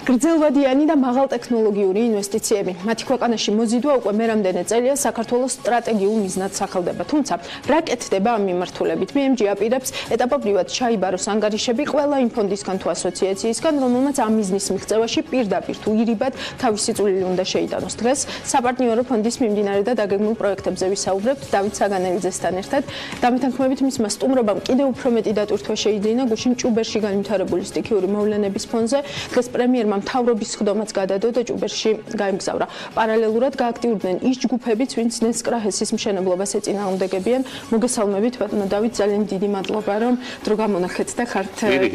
გრძელვადიანი და მაღალტექნოლოგიური ინვესტიციები. მათი ქვეყანაში მოზიდვა უკვე მერამდენე წელია საქართველოს სტრატეგიულ მიზნად სახელდება. თუმცა რა კეთდება ამ მიმართულებით? BMG აპირებს ეტაპობრივად ჩაიბაროს ანგარიშები ყველა იმ ფონდისგან თუ ასოციაციისგან, რომელმაც ამ მიზნის მიღწევაში პირდაპირ თუ ირიბად თავისი წვლილი უნდა შეიტანოს. დღეს საპარტნიორო ფონდის მიმდინარე და დაგეგმილ პროექტებზე ვისაუბრებთ დავით საგანელიძესთან ერთად. დამეთანხმებით მისმა სტუმრობამ კიდევ უფრო მეტი დატვირთვა შეიძინა გუშინ ჭუბერში განვითარებული სტიქიური მოვლენების ფონზე. დღეს პრემიერმა მთავრობის სხდომაც გადადო და ჭუბერში გაემგზავრა. პარალელურად გააქტიურდნენ ის ჯგუფებიც, ვინც ნესკრაჰესის მშენებლობას ეწინააღმდეგებიან. მოგესალმებით ბატონო დავით, ძალიან დიდი მადლობა რომ დრო გამონახეთ და ხართ ჩვენი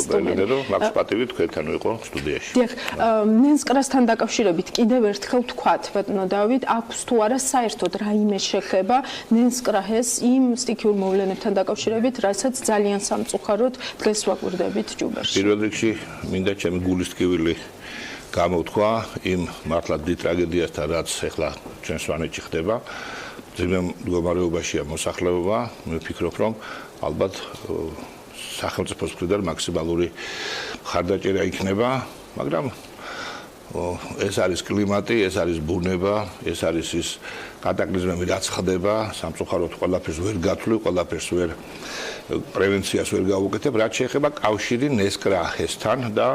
სტუმარი. მაქვს პატივი თქვენთან ვიყო სტუდიაში. დიახ, ნესკრასთან დაკავშირებით კიდევ ერთხელ ვთქვათ ბატონო დავით, აქვს თუ არა საერთოდ რაიმე შეხება ნესკრაჰეს იმ სტიქიურ მოვლენებთან დაკავშირებით, რასაც ძალიან სამწუხაროდ დღეს ვაკვირდებით ჭუბერში. პირველ რიგში მინდა ჩემი გულის ტკივილი გამოვთქვა იმ მართლა დიდ ტრაგედიასთან, რაც ახლა ჩვენ სვანეთში ხდება. ძიმე მდგომარეობაშია მოსახლეობა. მე ვფიქრობ, რომ ალბათ სახელმწიფოს მხრიდან მაქსიმალური ხარდაჭერა იქნება, მაგრამ ეს არის კლიმატი, ეს არის ბუნება, ეს არის ის კატაკლიზმები, რაც ხდება, სამწუხაროდ ყველაფერს ვერ გათვლი, ყველაფერს ვერ პრევენციას ვერ გავუკეთებ, რაც შეეხება კავშირი ნესკრაჰესთან და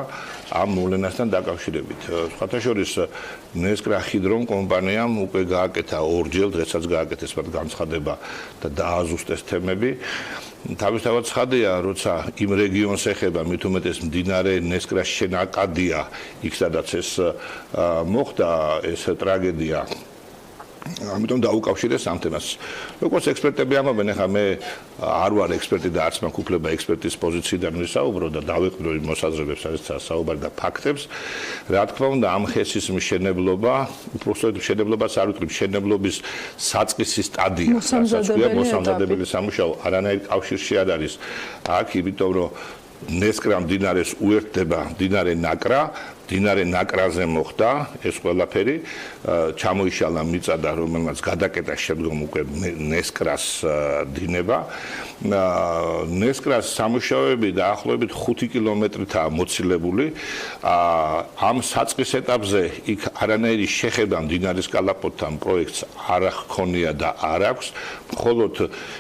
ამ მოვლენასთან დაკავშირებით. სხვათაშორის ნესკრა ჰიდრომ კომპანიამ უკვე გააკეთა ორჯერ, დღესაც გააკეთეს მათ განცხადება და დააზუსტეს თემები. თავისთავად ცხადია, როცა იმ რეგიონს ეხება, მით უმეტეს მდინარე ნესკრას შენაკადია, იქ სადაც ეს მოხდა ეს ტრაგედია. ამიტომ დაუკავშირეს ამ თემას. როგორც ექსპერტები ამბობენ, ახლა მე არ ვარ ექსპერტი და არც მაქვს უფლება ექსპერტის პოზიციიდან ვისაუბრო და დავიყბრო იმ მოსაზრებებს, სადაც საუბარი და ფაქტებს. რა თქმა უნდა, ამ ხესის მშენებლობა, უпростоოდ მშენებლობას არ ვიტყვი, მშენებლობის საწყისი სტადია, მოსამზადებელი სამუშაო არანაირ კავშირში არ არის. აქ იმიტომ რომ ნესკრა მდინარეს უერთდება მდინარე ნაკრა, მდინარე ნაკრაზე მოხდა ეს ყველაფერი, ჩამოიშალა მიწა, რომელმაც გადაკეტა შემდგომ უკვე ნესკრას დინება. ნესკრას სამუშაოები დაახლოებით 5 კილომეტრითაა მოცილებული. ამ საწყის ეტაპზე იქ არანაირი შეხება მდინარის კალაპოტთან პროექტს არ ჰქონია და არ აქვს. მხოლოდ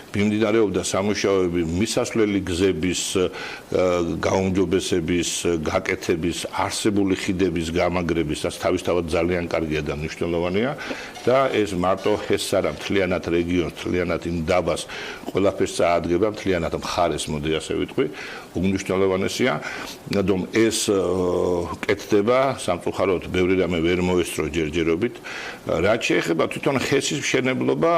მიმდინარეობდა სამუშაოები მისასვლელი გზების გაუმჯობესების, გაკეთების, არსებული ხიდების გამაგრების, რაც თავისთავად ძალიან კარგია და მნიშვნელოვანია და ეს მარტო ეს არა მთლიანად რეგიონს, მთლიანად იმ დაბას ყველაფერს წაადგება, მთლიანად მხარეს, მოდი ასე ვიტყვი, უმნიშვნელოვანესია, რომ ეს კეთდება, სამწუხაროდ ბევრი რამე ვერ მოესწრო ჯერჯერობით. რაც შეეხება თვითონ ხესის მშენებლობა,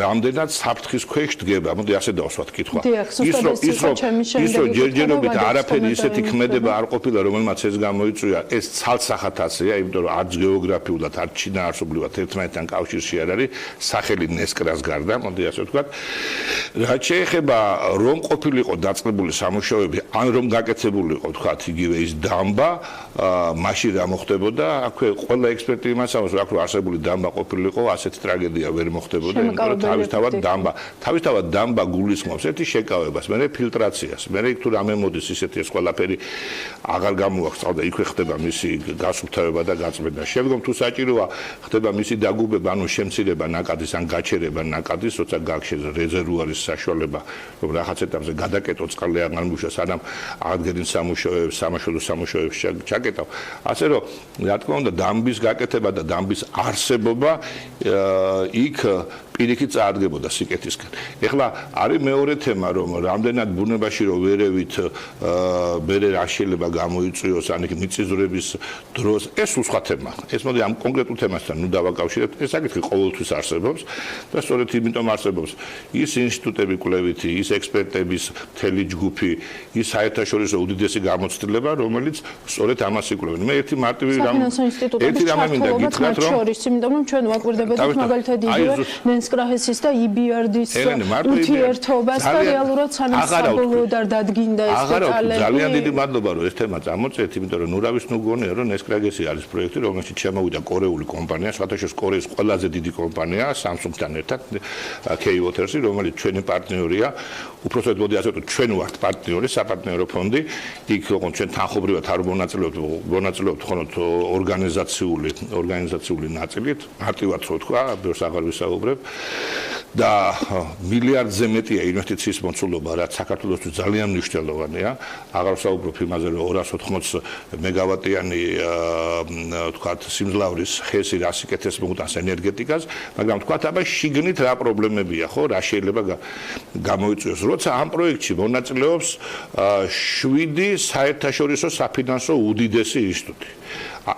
რამდენად საფრთხის ქვეშ დგება, მოდი ასე დავსვათ კითხვა. ის რომ ჯერჯერობით არაფერი ისეთი ქმედება არ ყოფილა, რომელმაც ეს გამოიწვია, ეს ცალსახათაცია, იმიტომ რომ არც გეოგრაფიულად, არც შინაარსობრივად ერთმანეთთან კავშირში არ არის სახელი ნესკრას გარდა, მოდი ასე ვთქვათ. რაც შეეხება რომ ყოფილიყო დაწყებული სამუშაოები, ან რომ გაკეთებულიყო, ვთქვათ, იგივე ის დამბა, მაშინ რა მოხდებოდა? აქვე ყველა ექსპერტი იმას ამბობს, რომ აქ არსებული დამბა ყოფილიყო, ასეთი ტრაგედია ვერ მოხდებოდა, იმიტომ რომ თავისთავად დამბა გულისხმობს ერთი შეკავებას, მერე ფილტრაციას, მერე იქ თუ რამე მოდის ისეთი ეს ყველაფერი აღარ გამოაქვს და იქვე ხდება მისი გასუფთავება და გაწმენდა. შემდგომ თუ საჭიროა ხდება მისი დაგუბება, ანუ შემცირება ნაკადის ან გაჩერება ნაკადის, როცა გაგშენს რეზერვუარის საშუალება, რომ რაღაც ეტაპზე გადაკეტო წყალი აღარ მუშაობს, სანამ აღდგენილ სამუშაოებს, სამაშველო სამუშაოებს ჩაკეტავ. ასე რომ, რა თქმა უნდა, დამბის გაკეთება და დამბის არსებობა იქ პირიქით წაადგებოდა სიკეთისკენ. ეხლა არის მეორე თემა, რომ რამდენად ბუნებაში რომ ვერევით მერე რა შეიძლება გამოიწვიოს, ან იქ მიწისძვრების დროს, ეს სხვა თემა. ეს მოდი ამ კონკრეტულ თემასთან ნუ დავაკავშირებთ. ეს საკითხი ყოველთვის არსებობს და სწორედ იმიტომ არსებობს ის ინსტიტუტები კვლევითი, ის ექსპერტების მთელი ჯგუფი, ის საერთაშორისო უდიდესი გამოცდილება, რომელიც სწორედ ამას იკვლევენ. მე ერთი მარტივი რამე მინდა გითხრათ, რომ იმიტომ რომ ჩვენ ვაკვირდებოდით მაგალითად იგივე ნესკრაჰესის და EBRD-ის ურთიერთობას და რეალურად სანამ საბოლოოდ არ დადგინდა ეს დეტალები. ძალიან დიდი მადლობა რომ ეს თემა წამოწეთ, იმიტომ რომ ნურავის ნუ გონია რომ ნესკრაჰესი არის პროექტი, რომელშიც შემოვიდა კორეული კომპანია, სხვათაშორის კორეის ყველაზე დიდი კომპანია, Samsung-თან ერთად, K-Waters-ი, რომელიც ჩვენი პარტნიორია. უпроსტად მოდი ასე ვთქვათ, ჩვენ ვართ პარტნიორი, საპარტნიორო ფონდი, იქ ოღონდ ჩვენ თანხობრივად არ მონაწილეობთ ხოლმე ორგანიზაციული ნაწილით, მარტივად რო თქვა, ბევრს აღარ ვისაუბრებ. და მილიარდზე მეტია ინვესტიციის მოცულობა, რაც საქართველოსთვის ძალიან მნიშვნელოვანია. აღარ ვსაუბრობ იმაზე, რომ 280 მეგავატიანი თქვათ სიმძლავრის ხესი რა სიკეთეს მოუტანს ენერგეტიკას, მაგრამ თქვათ აბა შიგნით რა პრობლემებია, ხო, რა შეიძლება გამოიწვიოს. როცა ამ პროექტში მონაწილეობს 7 საერთაშორისო საფინანსო უდიდესი ინსტიტუტი.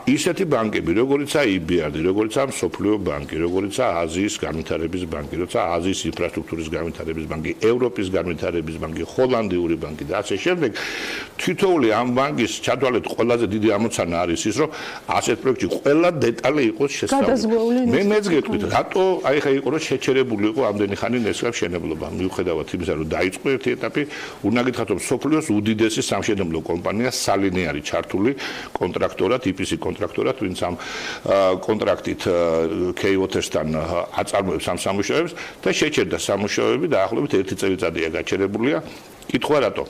ისეთი ბანკები, როგორიცაა EBRD, როგორიცაა მსოფლიო ბანკი, როგორიცაა აზიის განვითარების ბანკი, როგორიცაა აზიის ინფრასტრუქტურის განვითარების ბანკი, ევროპის განვითარების ბანკი, ჰოლანდიური ბანკი და ასე შემდეგ. თითოეული ამ ბანკის ჩათვალეთ ყველაზე დიდი ამოცანა არის ის, რომ ასეთ პროექტში ყველა დეტალი იყოს შესწავლილი. მე მეც გეტყვით, რატო აი ხა იყო რომ შეჩერებული იყო ამდენი ხანი ნესკრაფ მშენებლობა. მიუხედავად იმისა, რომ დაიწყო ერთი ეტაპი, უნდა გითხრათ, რომ სოფლიოს უდიდესი სამშენებლო კომპანია სალინი არის ჩართული კონტრაქტორად, EPC კონტრაქტორად, ვინც ამ კონტრაქტით K-Water-სთან აწარმოებს ამ სამუშაოებს და შეჩერდა სამუშაოები დაახლოებით 1 წელიწადია გაჩერებულია. კითხვა რატო?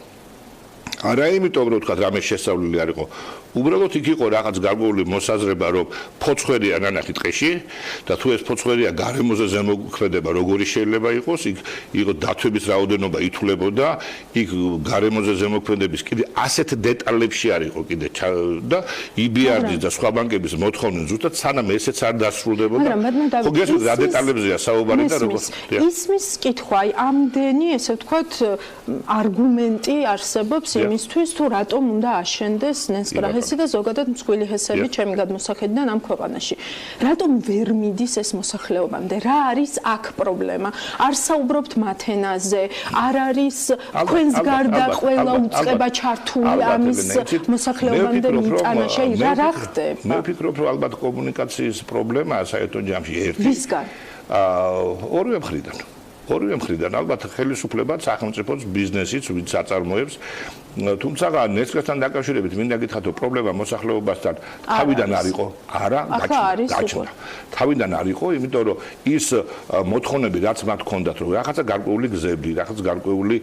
არა იმიტომ რომ თქვა რამე შესწავლილი არ იყო. უბრალოდ იქ იყო რაღაც გარკვეული მოსაზრება, რომ ფოცხვერია ნანახი ტყეში და თუ ეს ფოცხვერია გარემოზე ზემოქმედება, როგორი შეიძლება იყოს, იქ იყო დათვების რაოდენობა ითვლებოდა, იქ გარემოზე ზემოქმედების კიდე ასეთ დეტალებში არ იყო კიდე და EBRD და სხვა ბანკების მოთხოვნა ზუსტად სანამ ესეც არ დასრულდებოდა. ხო გესმით რა დეტალებზეა საუბარი და როგორ ისმის კითხვა, აი ამდენი ესე ვთქვათ არგუმენტი არსებობს იმისთვის, თუ რატომ უნდა აშენდეს ნესკრაფესი და ზოგადად მსხვილი ჰესები ჩემი გადმოსახედიდან ამ ქვეყანაში. რატომ ვერ მიდის ეს მოსახლეობამდე? რა არის აქ პრობლემა? არ საუბრობთ მათ ენაზე, არ არის თქვენს გარდა ყველა უწყება ჩართული ამის მოსახლეობამდე მიტანაში, რა ხდება? მე ვფიქრობ, რომ ალბათ კომუნიკაციის პრობლემაა საერთო ჯამში ერთი. ვისგან? ორივე მხრიდან ალბათ ხელისუფლებაც, სახელმწიფოც, ბიზნესიც, ვინც აწარმოებს, თუმცა ნესკრაფთან დაკავშირებით მინდა გითხრათ, რომ პრობლემა მოსახლეობასთან თავიდან არ იყო, არა, გაჩნდა. თავიდან არ იყო, იმიტომ რომ ის მოთხოვნები, რაც მათ ჰქონდათ, რომ რაღაცა გარკვეული გზები, რაღაც გარკვეული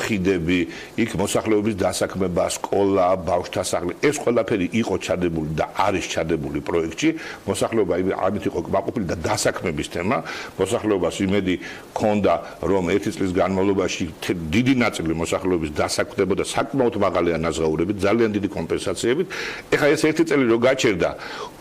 ხიდები, იქ მოსახლეობის დასაქმება, სკოლა, ბავშვთა სახლი, ეს ყველაფერი იყო ჩადებული და არის ჩადებული პროექტში. მოსახლეობა ამით იყო კმაყოფილი და დასაქმების თემა, მოსახლეობას იმედი ჰქონდა, რომ 1 წლის განმავლობაში დიდი ნაწილი მოსახლეობის დასაქმდებოდა საკმაოდ მაღალი ანაზღაურებით, ძალიან დიდი კომპენსაციებით. ეხლა ეს 1 წელი რო გაჩერდა,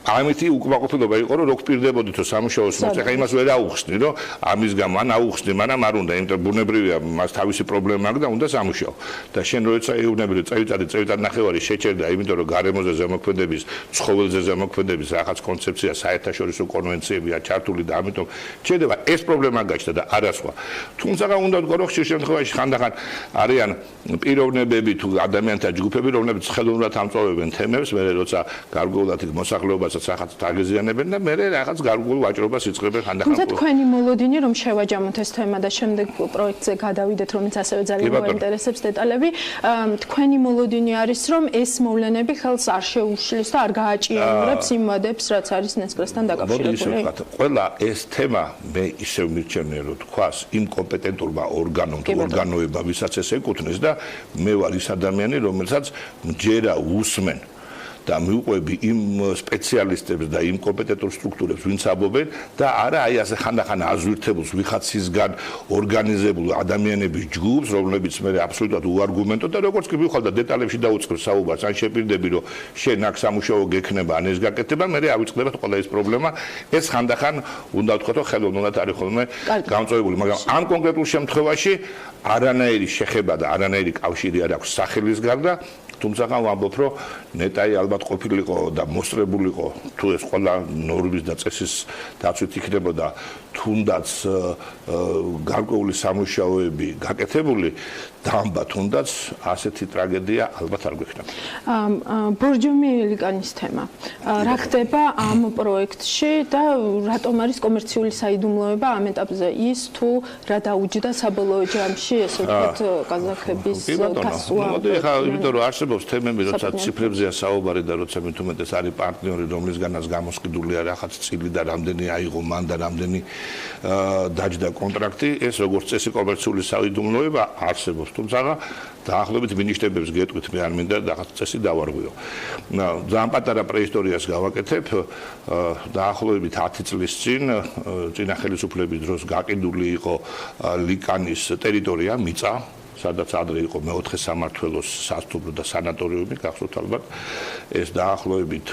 ამითი უკმაყოფილება იყო, რომ რო გპირდებოდით სამუშაოს მოწ, ეხლა იმას ვერ აუხსნი, რომ ამის გამო ან აუხსნი, მაგრამ არ უნდა, იმიტომ ბუნებრივია, მას თავისი პრობლემა აქვს და უნდა სამუშაო. და შენ როცა ეუბნები, რომ წელიწად ნახევარი შეჩერდა, იმიტომ რომ გარემოზე ზემოქმედების, ცხოველზე ზემოქმედების რაღაც კონცეფცია საერთაშორისო კონვენციებია ჩართული და ამიტომ შეიძლება ეს პრობლემა გაჩნდა და არა სხვა. თუმცა უნდა ვთქვა, რომ ხშირ შემთხვევაში ხანდახან არიან პიროვნებები თუ ადამიანთა ჯგუფები, რომლებიც ხელოვნურად ამწოვებენ თემებს, მე როცა გარკვეულად იქ მოსახლეობასაც რაღაც დაგეზიანებენ და მე რაღაც გარკვეულ ვაჭრობას იწყებენ ხანდახან. თუმცა თქვენი მოლოდინი რომ შევაჯამოთ ეს თემა და შემდეგ პროექტზე გადავიდეთ, რომელიც ასევე ძალიან მოინტერესებს დეტალები, თქვენი მოლოდინი არის რომ ეს მოვლენები ხელს არ შეუშლის და არ გააჭიანურებს იმ ვადებს, რაც არის ნესკრაფთან დაკავშირებული. ყველა ეს თემა მე ისევ მირჩენია რომ თქვას იმ კომპეტენტურმა ორგანოებმა, ვისაც ეს ეკუთვნის და მე ვარ ის ადამიანი, რომელსაც მჯერა უსმენ და მიუყვები იმ სპეციალისტებს და იმ კომპეტენტურ სტრუქტურებს, ვინც ამბობენ და არა აი ასე ხანდახან აზვირთებულს ვიხაცისგან ორგანიზებულ ადამიანების ჯგუფს, რომლებიც მე აბსოლუტურად უარგუმენტო და როგორც კი მივხვდა დეტალებში დაუწყებ საუბარს, ან შეპირდები, რომ შენ აქ სამუშაო გექნება, ან ეს გაკეთება, მე ავიწყდებათ ყველა ეს პრობლემა. ეს ხანდახან უნდა ვთქვათ, რომ ხელოვნურად არის ხოლმე გამწვევებული, მაგრამ ამ კონკრეტულ შემთხვევაში არანაირი შეხება და არანაირი კავშირი არ აქვს სახელის გარდა. თუმცა ვამბობ, რომ ნეტაი ალბათ ყოფილიყო და მოსწრებულიყო, თუ ეს ყველა ნორმის და წესის დაცვით იქნებოდა, თუნდაც გარკვეული სამუშაოები გაკეთებული, დამბა თუნდაც ასეთი ტრაგედია ალბათ არ გვექნება. ბორჯომი ელიკანის თემა. რა ხდება ამ პროექტში და რატომ არის კომერციული საიდუმლოება ამ ეტაპზე? ის თუ რა დაუჯდა საბოლოო ჯამში, ესე ვთქვათ, კაზახების გასვლა. მოდი ხა, იმიტომ რომ არსებობს თემები, როცა ციფრებზეა საუბარი და როცა მით უმეტეს არის პარტნიორი, რომლისგანაც გამოსყიდულია რაღაც წილი და რამდენი აიღო მან და რამდენი დაჯდა კონტრაქტი, ეს როგორც წესი კომერციული საიდუმლოება არსებობს, თუმცა დაახლოებით მინიშნებებს გეტყვით, მე არ მინდა რაღაც წესი დავარღვიო. ძალიან პატარა პრეისტორიას გავაკეთებ, დაახლოებით 10 წლის წინ წინა ხელისუფლების დროს გაყიდული იყო ლიკანის ტერიტორია, მიწა, სადაც ადრე იყო მეოთხე სამმართველოს სასტუმრო და სანატორიუმი, გახსოვთ ალბათ, ეს დაახლოებით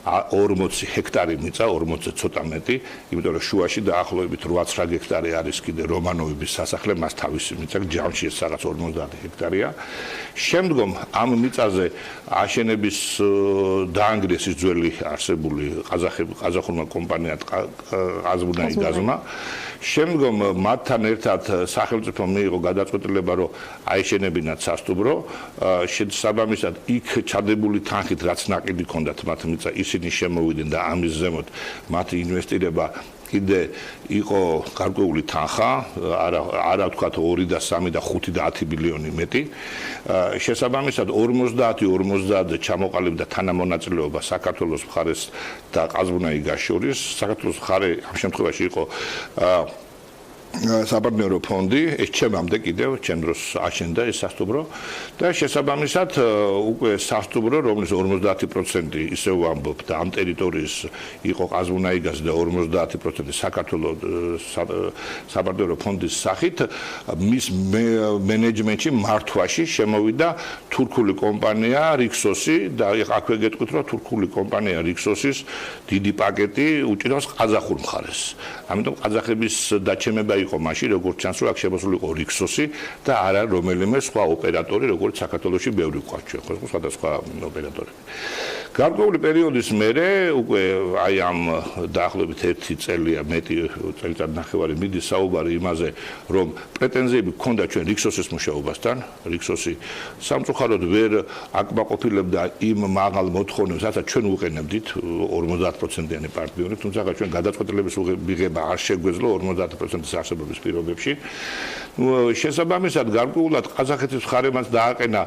40 ჰექტარი მიწა, 40-ზე ცოტა მეტი, იმიტომ რომ შუაში დაახლოებით 8-9 ჰექტარი არის კიდე რომანოვების სასახლე, მას თავისი მიწა, ჯამში ეს რაღაც 50 ჰექტარია. შემდგომ ამ მიწაზე აშენების დაანგრიეს ის ძველი არსებული ყაზახურმა კომპანია ყაზბუნაიგაზმა. შემდგომ მათთან ერთად სახელმწიფო მიიღო გადაწყვეტილება, რომ აეშენებინათ სასტუმრო, შესაბამისად იქ ჩადებული თანხით, რაც ნაკიდი ჰქონდათ მათ მიწა, ისინი შემოვიდნენ და ამის ზემოთ მათი ინვესტირება კიდე იყო გარკვეული თანხა, არა ვთქვათ 2 და 3 და 5 და 10 მილიონი მეტი. შესაბამისად 50-50 ჩამოყალიბდა თანამონაწილეობა საქართველოს მხარეს და ყაზბუნაიგას შორის. საქართველოს მხარე ამ შემთხვევაში იყო საპარტნიორო ფონდი, ეს ჩემამდე კიდევ ჩემ დროს აშენდა ეს სასტუმრო და შესაბამისად უკვე სასტუმრო, რომლის 50% ისევ ვამბობ და ამ ტერიტორიის იყო ყაზბუნაიგას და 50% საქართველოს საპარტნიორო ფონდის სახით, მის მენეჯმენტში მართვაში შემოვიდა თურქული კომპანია რიქსოსი და აქვე გეტყვით, რომ თურქული კომპანია რიქსოსის დიდი პაკეტი უჭირავს ყაზახურ მხარეს. ამიტომ ყაზახების დაჩემება იყო მაშინ, როგორც ჩანს, რომ აქ შემოსული იყო რიქსოსი და არა რომელიმე სხვა ოპერატორი, როგორც საქართველოში ბევრი ყავს ჩვენ, ხო, სხვადასხვა ოპერატორები. გარკვეული პერიოდის მერე უკვე აი ამ დაახლოებით 1 წელია, მეტი წელიწად ნახევარი მიდის საუბარი იმაზე, რომ პრეტენზიები ჰქონდა ჩვენ რიქსოსის მუშაობასთან. რიქსოსი სამწუხაროდ ვერ აკმაყოფილებდა იმ მაღალ მოთხოვნებს, რასაც ჩვენ ვუყენებდით 50%-იანი პარტნიორი, თუმცა ჩვენ გადაწყვეტილების მიღება არ შეგვეძლო 50%-ის არსებობის პირობებში. შესაბამისად, გარკვეულად ყაზახეთის მხარემაც დააყენა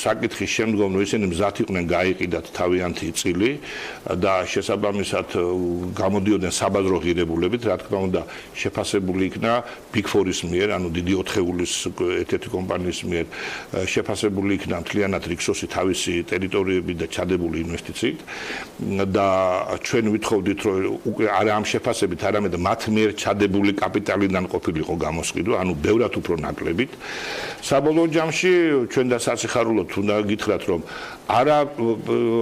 საკითხის შემდგომ, რომ ისინი მზად იყვნენ გაიყიდათ თავიანთი წილი და შესაბამისად გამოდიოდნენ საბაზრო ღირებულებით, რა თქმა უნდა, შეფასებული იქნა Big Four-ის მიერ, ანუ დიდი 4-ეულის ერთ-ერთი კომპანიის მიერ შეფასებული იქნა მთლიანად რიქსოსი თავისი ტერიტორიები და ჩადებული ინვესტიციით და ჩვენ ვითხოვდით, რომ უკვე არა ამ შეფასებით, არამედ მათ მიერ ჩადებული კაპიტალიდან ყოფილიყო გამოსყიდვა, ანუ ბევრად უფრო ნაკლებით. საბოლოო ჯამში ჩვენ და სასიხარულოდ უნდა გითხრათ, რომ არა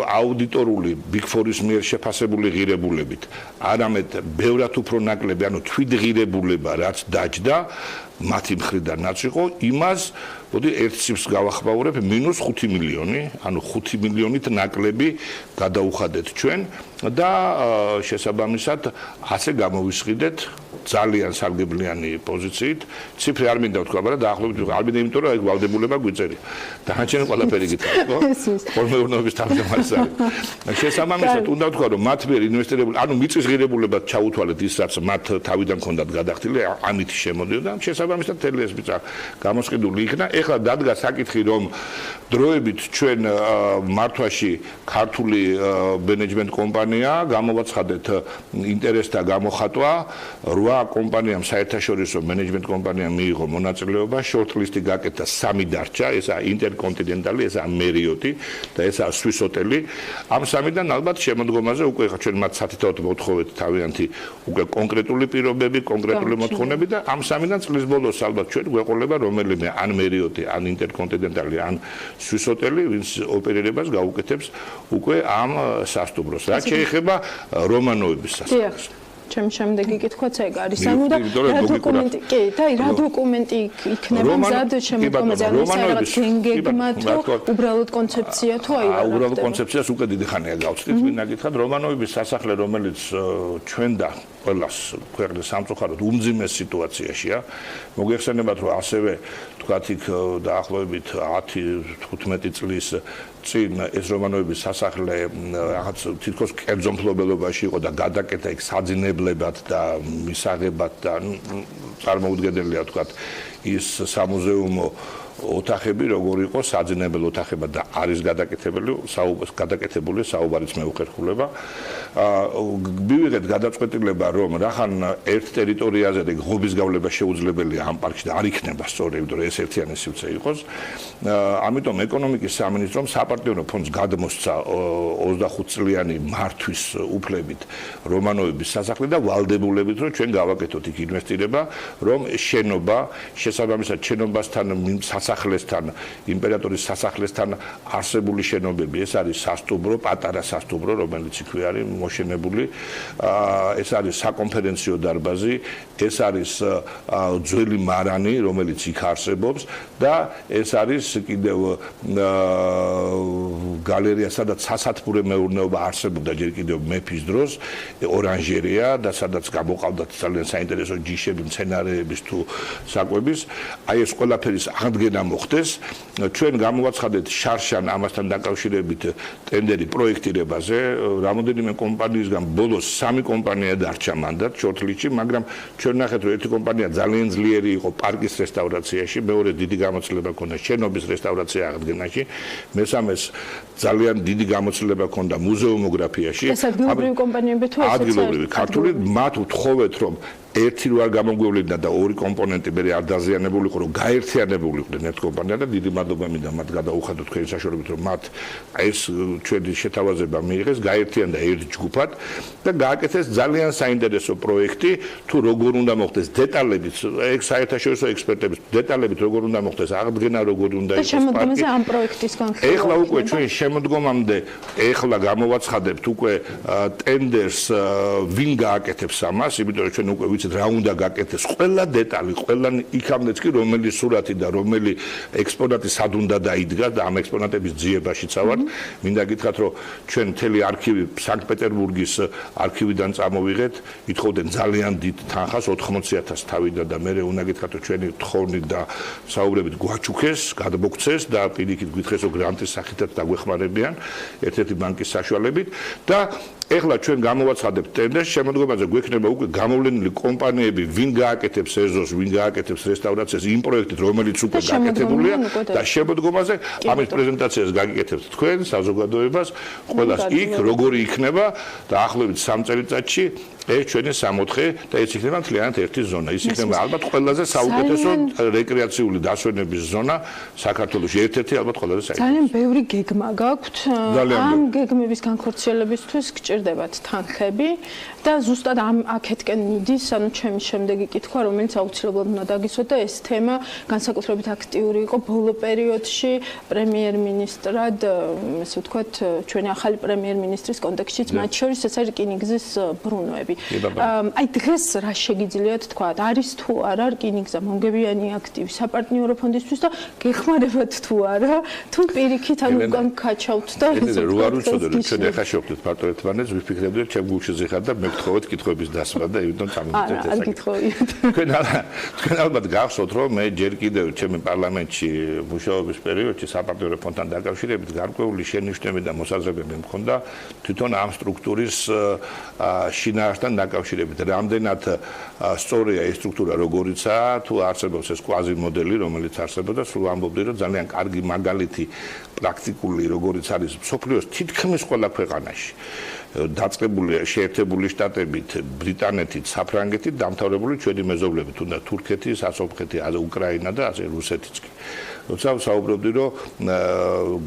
აუდიტორული Big Four-ის მიერ შეფასებული ღირებულებით, არამედ ბევრად უფრო ნაკლები, ანუ თვით ღირებულება, რაც დაჯდა მათი მხრიდანაც იყო, იმას მოდი ერთ ციფრს გავახმაურებ, -5 მილიონი, ანუ 5 მილიონით ნაკლები გადაუხადეთ ჩვენ და შესაბამისად ასე გამოვისყიდეთ ძალიან სარგებლიანი პოზიციით. ციფრი არ მინდა ვთქვა, მაგრამ დაახლოებით არ მინდა, იმიტომ რომ აი ვალდებულება გვიწერია. დანარჩენი ყველაფერი გითხარით, ხო? ფორმეურნობის თავმჯდომარის არის. შესაბამისად უნდა ვთქვა, რომ მათ მიერ ინვესტირებული, ანუ მიწის ღირებულებად ჩაუთვალეთ ის, რაც მათ თავიდან ჰქონდათ გადახდილი, ამით შემოდიოდა. შესაბამისად თელი ეს მიწა გამოსყიდული იქნა. ეხლა დადგა საკითხი, რომ დროებით ჩვენ მართვაში ქართული მენეჯმენტ კომპანია გამოვაცხადეთ ინტერესთა გამოხატვა 8 კომპანიამ საერთაშორისო მენეჯმენტ კომპანიამ მიიღო მონაწილეობა, შორტლისტი გაკეთდა 3 დარჩა, ესაა ინტერკონტინენტალი, ესაა მერიოტი და ესაა სვის ჰოტელი. ამ 3-დან ალბათ შემოდგომაზე უკვე ჩვენ მათ სათითაოდ მოთხოვეთ თავიანთი უკვე კონკრეტული პირობები, კონკრეტული მოთხოვნები და ამ 3-დან წლის ბოლოს ალბათ ჩვენ გვეყოლება რომელიმე ან მერიოტი, ან ინტერკონტინენტალი, ან სვის ჰოტელი, ვინც ოპერირებას გაუკეთებს უკვე ამ სასტუმროს. რაც შეეხება რომანოვების სასტუმროს. ჩემი შემდეგი კითხვაც ეგ არის. ანუ და რა დოკუმენტი, კი, და რა დოკუმენტი იქნება მზად შემოდგომაზე, ანუ რაღაც გენგეგმა თუ უბრალოდ კონცეფცია თუ აი რა. უბრალოდ კონცეფციას უკვე დიდი ხანია გავწვით, მინდა გითხრათ, რომანოვების სასახლე, რომელიც ჩვენ და ყველას ქვეყნის სამწუხაროდ უმძიმეს სიტუაციაშია. მოგეხსენებათ, რომ ასევე თქვათ იქ დაახლოებით 10-15 წლის წინ ეს რომანოვების სასახლე რაღაც თითქოს კერძო მფლობელობაში იყო და გადაკეთა იქ საძინებლებად და მისაღებად და წარმოუდგენელია თქვათ ის სამუზეუმო ოთახები როგორ იყო საძინებელ ოთახება და არის გადაკეთებული საუბარიც მეუხერხულება. მივიღეთ გადაწყვეტილება, რომ რახან ერთ ტერიტორიაზე ღობის გავლება შეუძლებელია ამ პარკში და არ იქნება სწორი, იმიტომ რომ ეს ერთიანი სივრცე იყოს. ამიტომ ეკონომიკის სამინისტრომ საპარტნიორო ფონდს გადმოსცა 25 წლიანი მართვის უფლებით რომანოვების სასახლე და ვალდებულებით, რომ ჩვენ გავაკეთოთ იქ ინვესტირება, რომ შენობა, შესაბამისად შენობასთან, სასახლესთან, იმპერატორის სასახლესთან არსებული შენობები, ეს არის სასტუმრო, პატარა სასტუმრო, რომელიც იქვე არის მოშენებული, ეს არის საკონფერენციო დარბაზი, ეს არის ძველი მარანი, რომელიც იქ არსებობს და ეს არის კიდევ გალერეა, სადაც სასათბურე მეურნეობა არსებობდა ჯერ კიდევ მეფის დროს, ორანჟერეა და სადაც გამოყავდათ ძალიან საინტერესო ჯიშები, მცენარეების თუ საკვების. აი ეს ყველაფერის აღდგენა მოხდეს. ჩვენ გამოვაცხადეთ შარშან ამასთან დაკავშირებით ტენდერი პროექტირებაზე. რამოდენიმე კომპანიისგან ბოლოს 3 კომპანია დარჩა მანდ შორტლისტში, მაგრამ ჩვენ ნახეთ, რომ ერთი კომპანია ძალიან ძლიერი იყო პარკის რესტავრაციაში, მეორე დიდი გამოცდილება ჰქონდა შენობის რესტავრაცია აღდგენაში, მესამეს ძალიან დიდი გამოცდილება ჰქონდა მუზეუმოგრაფიაში. ეს ადგილობრივი კომპანიები თუ ესეც ადგილობრივი ქართული, მათ უთხოვეთ, რომ ერთი რო არ გამოგგვევლინა და ორი კომპონენტი მე არ დაზიანებულიყო, რომ გაერთიანებულიყვნენ ერთ კომპანია და დიდი მადლობა მინდა მათ გადაუხადოთ თქვენი საშუალებით, რომ მათ ეს ჩვენი შეთავაზება მიიღეს, გაერთიანდა ერთ ჯგუფად და გააკეთეს ძალიან საინტერესო პროექტი, თუ როგორ უნდა მოხდეს დეტალებით, ეგ საერთაშორისო ექსპერტების დეტალებით როგორ უნდა მოხდეს აღდგენა, როგორ უნდა იყოს შემოდგომაზე ამ პროექტის განხილვა. ეხლა უკვე ჩვენ შემოდგომამდე ეხლა გამოვაცხადებთ უკვე ტენდერს ვინ გააკეთებს ამას, იმიტომ რომ ჩვენ უკვე რა უნდა გაკეთდეს ყველა დეტალი, ყველა იქამდეც კი რომელი სურათი და რომელი ექსპონატი სად უნდა დაიდგა და ამ ექსპონატების ძიებაშიც ავართ. მინდა გითხრათ, რომ ჩვენ მთელი არქივი სანქტ-პეტერბურგის არქივიდან წამოვიღეთ, ითხოვდნენ ძალიან დიდ თანხას 80,000 თავიდან და მე უნდა გითხრათ, რომ ჩვენი თხოვნით და საუბრებით გვაჩუქეს, გადმოგცეს და პირიქით გითხრეს, რომ გრანტის სახითაც დაგვეხმარებიან ერთ-ერთი ბანკის საშუალებით და ეხლა ჩვენ გამოვაცხადებთ ტენდერს, შემოდგომაზე გვექნება უკვე გამოვლენილი კომპანიები, ვინ გააკეთებს ეზოს, ვინ გააკეთებს რესტავრაციას იმ პროექტით, რომელიც უკვე გაკეთებულია და შემოდგომაზე ამის პრეზენტაციას გაგიკეთებთ თქვენ საზოგადოებას, ყველას იქ როგორი იქნება და ახლობით 3 წელიწადში ეს ჩვენი 64 და ეს იქნება მთლიანად ერთი ზონა. ის იქნება ალბათ ყველაზე საუკეთესო რეკრეაციული დასვენების ზონა საქართველოში, ერთ-ერთი ალბათ ყველაზე საინტერესო. ძალიან ბევრი გეგმა გაქვთ. ამ გეგმების განხორციელებისთვის გჭირდებათ თანხები და ზუსტად აქეთკენ მიდის, ანუ ჩემი შემდეგი კითხვა, რომელიც აუცილებლად უნდა დაგისვათ და ეს თემა განსაკუთრებით აქტიური იყო ბოლო პერიოდში პრემიერ-მინისტრად, ესე ვთქვათ, ჩვენი ახალი პრემიერ-მინისტრის კონტექსტშიც, მათ შორის ეს არის რკინიგზის ბრუნვები. აი დღეს რა შეგიძლიათ თქვა, არის თუ არა რკინიგზა მომგებიანი აქტივი საპარტნიორო ფონდისთვის და გეხმარებათ თუ არა, თუ პირიქით ანუ უკან ქაჩავთ და ეს რო არ უწოდე რომ ჩვენ ახლა შევხვდით პარტო ერთმანეთს, ვიფიქრებდი რომ ჩემ გულში ზიხარ და მე გთხოვეთ კითხვების დასმა და იმიტომ წამოვიდეთ ეს. არ გითხოვიათ. თქვენ ალბათ გახსოვთ რომ მე ჯერ კიდევ ჩემი პარლამენტში მუშაობის პერიოდში საპარტნიორო ფონდთან დაკავშირებით გარკვეული შენიშვნები და მოსაზრებები მქონდა თვითონ ამ სტრუქტურის შინაარსთან დაკავშირებით. რამდენად სწორია ეს სტრუქტურა როგორიცაა, თუ არსებობს ეს კვაზი მოდელი, რომელიც არსებობდა, სულ ამბობდი რომ ძალიან კარგი მაგალითი პრაქტიკული როგორიც არის მსოფლიოს თითქმის ყველა ქვეყანაში. დაწყებული შეერთებული შტატებით, ბრიტანეთით, საფრანგეთით, დამთავრებული ჩვენი მეზობლები, თუნდაც თურქეთი, სასოფხეთი, უკრაინა და ასე რუსეთიც კი. როცა საუბრობდი რომ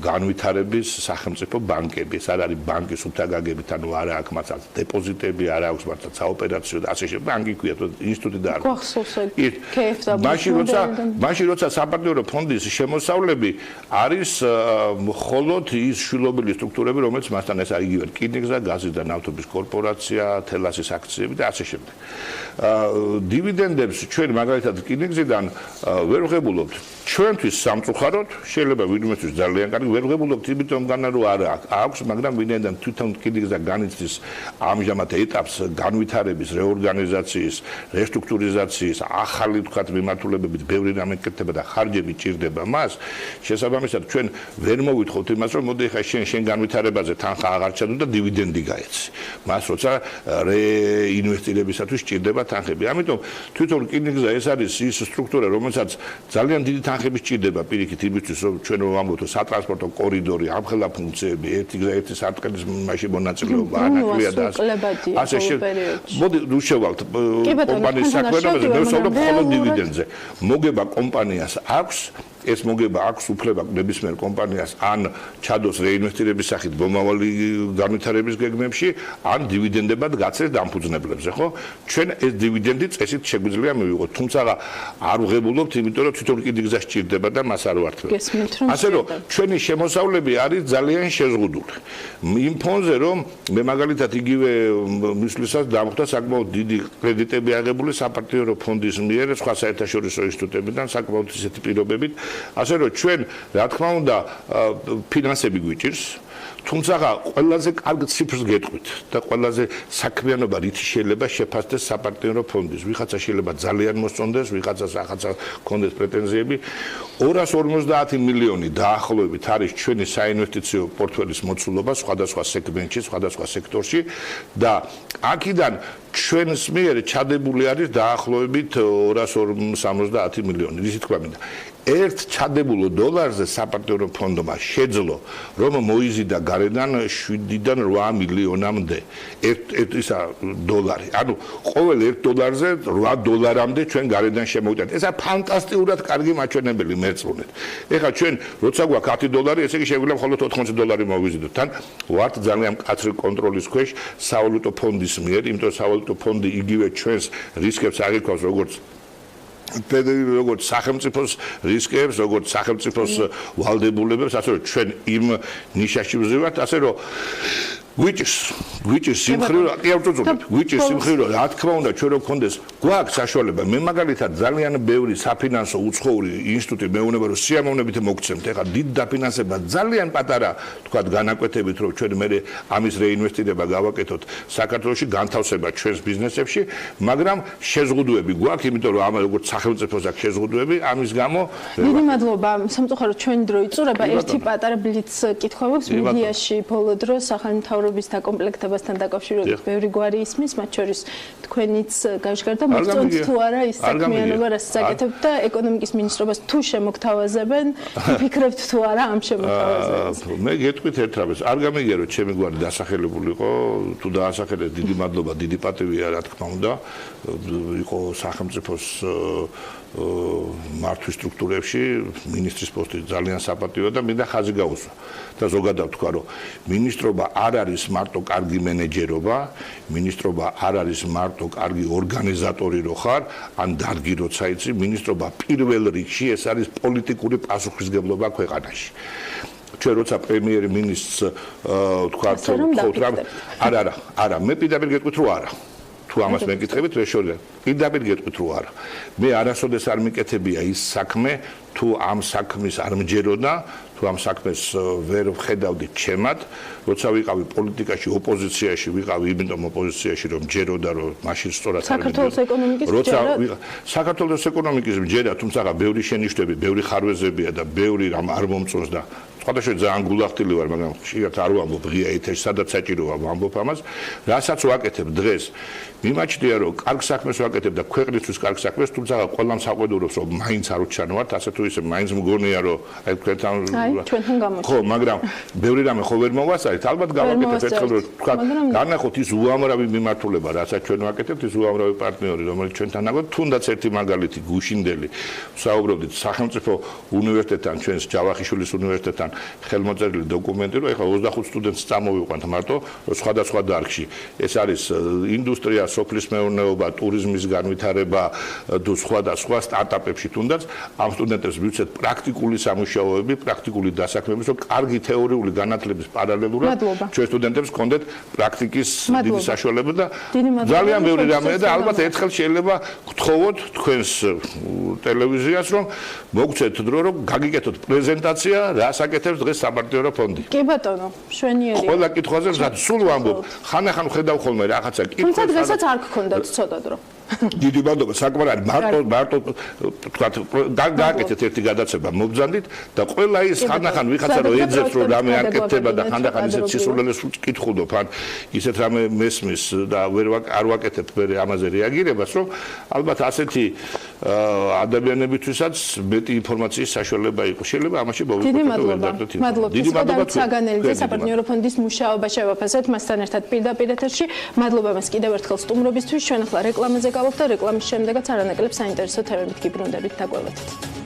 განვითარების სახელმწიფო ბანკები, ეს არ არის ბანკის უთაგაგებით, ანუ არა აქვს მართლაც დეპოზიტები, არა აქვს მართლაც საოპერაციო და ასე შემდეგ. ბანკი ქვია, ინსტიტუტი და არ. მაშინ როცა საპარტნიორო ფონდის შემოსავლები არის მხოლოდ ის შვილობილი სტრუქტურები, რომელიც მასთან ეს არის იგივე რკინიგზა, გაზის და ნავთობის კორპორაცია, თელასის აქციები და ასე შემდეგ. დივიდენდებს ჩვენ მაგალითად რკინიგზიდან ვერ ვღებულობთ. ჩვენთვის სამწუხაროდ შეიძლება ვინმესთვის ძალიან კარგი ვერ ვღებულობთ იმიტომ რომ არა აქვს, მაგრამ ვინაიდან თვითონ რკინიგზა განიცდის ამჟამად ეტაპს განვითარების, რეორგანიზაციის, რესტრუქტურიზაციის, ახალი თქვათ მიმართულებებით ბევრი რამე კეთდება და ხარჯები ჭირდება მას, შესაბამისად ჩვენ ვერ მოვითხოვთ იმას, რომ მოდი ხა შენ განვითარებაზე თანხა აღარ ჩადო და დივიდენდი გაეცი. მას როცა რეინვესტირებისათვის ჭირდება თანხები. ამიტომ თვითონ რკინიგზა ეს არის ის სტრუქტურა, რომელსაც ძალიან დიდი თანხები სჭირდება შეიძლება პირიქით იმისთვის რომ ჩვენ ვამბობთ სატრანსპორტო კორიდორი, ამხელა ფუნქციები, ერთი გზა, ერთი სარტყელის მასში მონაწილეობა, ანაკლია და ასე მოდი რუშევალთ კომპანიის საქმიანობაზე, მე ვსაუბრობ მხოლოდ დივიდენდზე. მოგება კომპანიას აქვს ეს მოგება აქვს უფლება ნებისმიერ კომპანიას ან ჩადოს რეინვესტირების სახით მომავალი განვითარების გეგმებში, ან დივიდენდებად გაცეს დამფუძნებლებზე, ხო? ჩვენ ეს დივიდენდი წესით შეგვიძლია მივიღოთ, თუმცა არ ვღებულობთ, იმიტომ რომ თვითონ კიდე გზა სჭირდება და მას არ ვართმევთ. ასე რომ ჩვენი შემოსავლები არის ძალიან შეზღუდული. იმ ფონზე რომ მე მაგალითად იგივე მისვლისას დამხვდა საკმაოდ დიდი კრედიტები აღებული საპარტნიორო ფონდის მიერ სხვა საერთაშორისო ინსტიტუტებიდან საკმაოდ ისეთი პირობებით. ასე რომ ჩვენ რა თქმა უნდა ფინანსები გვიჭირს, თუმცა ყველაზე კარგ ციფრს გეტყვით და ყველაზე საქმიანობა რითი შეიძლება შეფასდეს საპარტნიორო ფონდის. ვიღაცა შეიძლება ძალიან მოსწონდეს, ვიღაცას ახაცა კონდეს პრეტენზიები. 250 მილიონი დაახლოებით არის ჩვენი საინვესტიციო პორტფელის მოცულობა სხვადასხვა სეგმენტში, სხვადასხვა სექტორში და აქედან ჩვენს მიერ ჩადებული არის დაახლოებით 250 მილიონი. ისე თქვა მინდა. ერთ ჩადებულ დოლარზე საპარტნიორო ფონდმა შეძლო რომ მოიზიდა გარედან 7-დან 8 მილიონამდე ისა დოლარი. ანუ ყოველ 1 დოლარზე 8 დოლარამდე ჩვენ გარედან შემოვიდეთ. ესა ფანტასტიკურად კარგი მაჩვენებელი მერწმუნეთ. ეხლა ჩვენ როცა გვაქვს 10 დოლარი, ესე იგი შეგვიძლია მხოლოდ 80 დოლარი მოვიზიდოთ. თან ვართ ძალიან მკაცრი კონტროლის ქვეშ სავალუტო ფონდის მიერ, იმიტომ რომ სავალუტო ფონდი იგივე ჩვენს რისკებს აღიქვავს როგორც როგორც სახელმწიფოს რისკებს, როგორც სახელმწიფოს ვალდებულებებს, ასე რომ ჩვენ იმ ნიშაში ვზივართ, ასე რომ გვიჭირს სიმხრივე, კი არ ვწუწუნებ, გვიჭირს სიმხრივე, რა თქმა უნდა, ჩვენ რო გქონდეს, გვაქვს საშუალება. მე მაგალითად ძალიან ბევრი საფინანსო უცხოური ინსტიტუტი მეუბნება, რომ სიამოვნებით მოგცემთ. ეხლა დიდ დაფინანსება ძალიან პატარა, თქვა განაკვეთებით, რომ ჩვენ მე ამის რეინვესტირება გავაკეთოთ საქართველოში, განთავსება ჩვენს ბიზნესებში, მაგრამ შეზღუდვები გვაქვს, იმიტომ რომ ამ როგორც სახელმწიფოს აქვს შეზღუდვები, ამის გამო დიდი მადლობა. სამწუხაროდ ჩვენი დრო იწურება. ერთი პატარა ბლიც კითხვა აქვს მედიაში ბოლო დროს სახელმწიფო დაკომპლექტებასთან დაკავშირებით ბევრი გვარი ისმის, მათ შორის თქვენიც გაჟღერდა, მოგწონთ თუ არა ის საქმიანობა, რასაც აკეთებთ და ეკონომიკის მინისტრობას თუ შემოგთავაზებენ, ფიქრებთ თუ არა ამ შემოთავაზებას? მე გეტყვით ერთ რამეს, არ გამიგია რომ ჩემი გვარი დასახელებულიყო, თუ დაასახელეს, დიდი მადლობა, დიდი პატივია რა თქმა უნდა, იყო სახელმწიფოს მართვის სტრუქტურებში მინისტრის პოსტი ძალიან საპატიო და მინდა ხაზი გაუსვა და ზოგადად ვთქვა რომ მინისტრობა არ არის მარტო კარგი მენეჯერობა, მინისტრობა არ არის მარტო კარგი ორგანიზატორი რო ხარ, ან დარგი როცა იცი, მინისტრობა პირველ რიგში ეს არის პოლიტიკური პასუხისმგებლობა ქვეყანაში. ჩვენ როცა პრემიერ-მინისტრს ვთქვათ, არა, მე პირდაპირ გეტყვით რომ არა. თუ ამას მეკითხებით, ვერ შორდა. პირდაპირ გეტყვით რომ არა. მე არასოდეს არ მიკეთებია ის საქმე, თუ ამ საქმის არ მჯეროდა, თუ ამ საქმეს ვერ ვხედავდი ჩემად, როცა ვიყავი პოლიტიკაში, ოპოზიციაში ვიყავი, იმიტომ ოპოზიციაში რომ მჯეროდა, რომ მაშინ სწორად არ საქართველოს ეკონომიკის მჯერა. საქართველოს ეკონომიკის მჯერა, თუმცა ბევრი შენიშვნები, ბევრი ხარვეზებია და ბევრი რამ არ მომწონს და სხვადასხვა ძალიან გულახდილი ვარ, მაგრამ ხშირად არ ვამბობ ღია ეთერში, სადაც საჭიროა ვამბობ ამას, რასაც ვაკეთებ დღეს. მიმაჩნია რომ კარგ საქმეს ვაკეთებ და ქვეყნისთვის კარგ საქმეს, თუმცა ყველამ საყვედურობს რომ მაინც არ ვჩანვართ, ასე თუ ისე მაინც მგონია რომ აი თქვენთან ხო, მაგრამ ბევრი რამე ხო ვერ მოვასწარით, ალბათ გავაკეთებ ერთხელ რომ თქვა განახოთ ის უამრავი მიმართულება, რასაც ჩვენ ვაკეთებთ, ის უამრავი პარტნიორი, რომელიც ჩვენთან აგვთ, თუნდაც ერთი მაგალითი გუშინდელი, ვსაუბრობდით სახელმწიფო უნივერსიტეტთან, ჩვენს ჯავახიშვილის უნივერსიტეტთან ხელმოწერილი დოკუმენტი, რომ ეხლა 25 სტუდენტს წამოვიყვანთ მარტო სხვადასხვა დარგში. ეს არის ინდუსტრია, სოფლის მეურნეობა, ტურიზმის განვითარება და სხვა სტარტაპებში თუნდაც ამ სტუდენტებს მივცეთ პრაქტიკული სამუშაოები, პრაქტიკული დასაქმებები, რომ კარგი თეორიული განათლების პარალელურად ჩვენ სტუდენტებს გქონდეთ პრაქტიკის დიდი საშუალება და ძალიან ბევრი რამეა და ალბათ ერთხელ შეიძლება გთხოვოთ თქვენს ტელევიზიას, რომ მოგცეთ დრო, რომ გაგიკეთოთ პრეზენტაცია, რას აკეთებს დღეს საპარტნიორო ფონდი. კი ბატონო, შვენიერია. ყველა კითხვაზე რაც სულ ვამბობ, ხან-ახან ხედავ ხოლმე რაღაცა კითხვას. თუმცა დღესაც არ გქონდათ ცოტა დრო. დიდი მადლობა, საკმაოდ მარტო თქვა გააკეთეთ ერთი გადაცემა მობძანდით და ყველა ის ხან-ახან ვიღაცა რო ეძებს რომ რამე აკეთება და ხან-ახან ისეთ სისულელეს კითხულობ ან ისეთ რამე მესმის და არ ვაკეთებ მე ამაზე რეაგირებას, რომ ალბათ ასეთი ადამიანებითვისაც მეტი ინფორმაციის საშუალება იყო. შეიძლება ამაში დიდი მადლობა. დიდი მადლობა დავით საგანელიძე საპარტნიორო ფონდის მუშაობა შევაფასეთ მასთან ერთად პირდაპირ ეთერში. მადლობა მას კიდევ ერთხელ სტუმრობისთვის. ჩვენ ახლა რეკლამაზე გავავთ და რეკლამის შემდეგაც არანაკლებ საინტერესო თემებით გიბრუნდებით. დაგვევეთით.